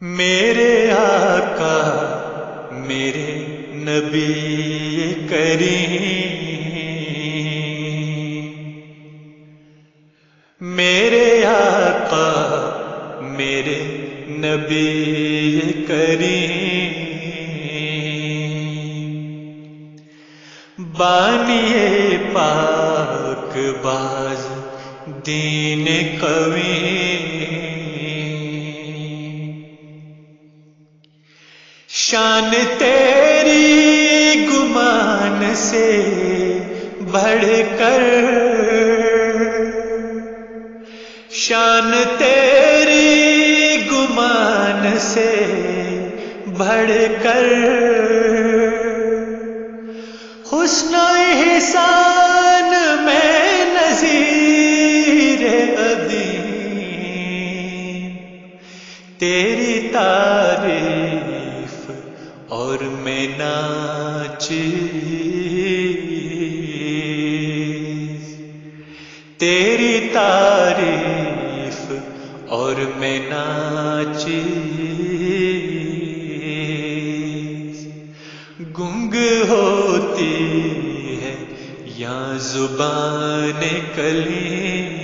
میرے آقا میرے نبی کریم، میرے آقا میرے نبی کریم، بانی پاک باز دین قویم، شان تیری گمان سے بڑھ کر، شان تیری گمان سے بڑھ کر، حسن و احسان میں نظیر عظیم، تیری تعریف اور میں ناچیز، تیری تعریف اور میں ناچیز، گنگ ہوتی ہے یا زبان کلیم،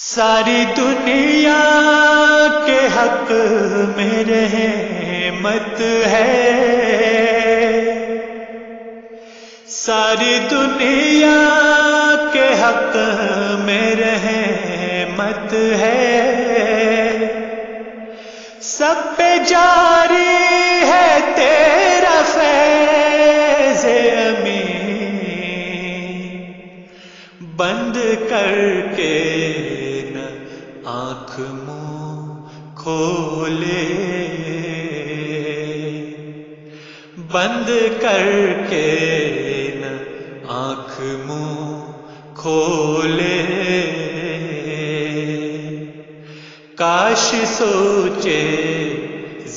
ساری دنیا کے حق میں رحمت ہے، ساری دنیا کے حق میں رحمت ہے، سب پہ جاری ہے تیرا فیض امین، بند کر کے نہ آنکھ منہ کھولے، بند کر کے نہ آنکھ منہ کھولے، کاش سوچے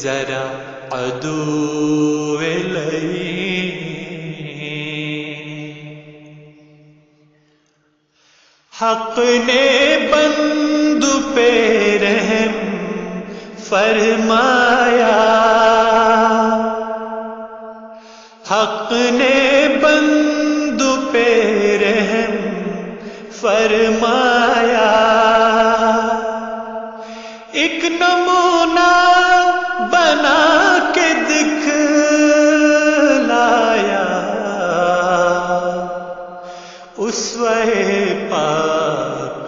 ذرا عدو لئیم، حق نے بندو پہ رحم فرمایا، حق نے بندو پہ رحم فرمایا، ایک نمونہ بنا کے دکھلایا، اسوہ پاک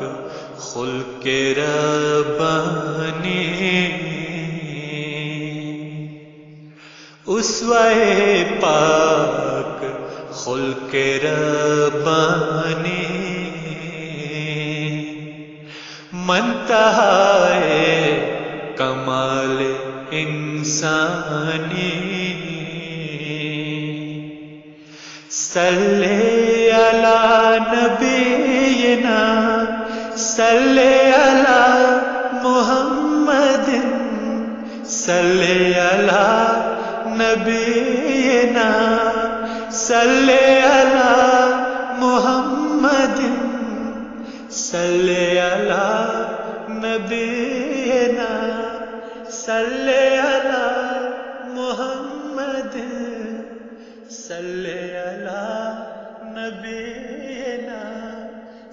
خلق ربانی، اسوہ پاک خلق ربانی، منتہا کمال انسانی، صلی علی نبینا صلی علی محمد، صلی علی نبینا صلی علی محمد، صلی علی نبینا صلی علی محمد، صلی علی نبینا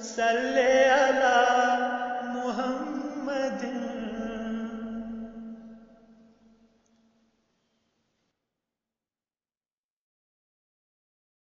صلی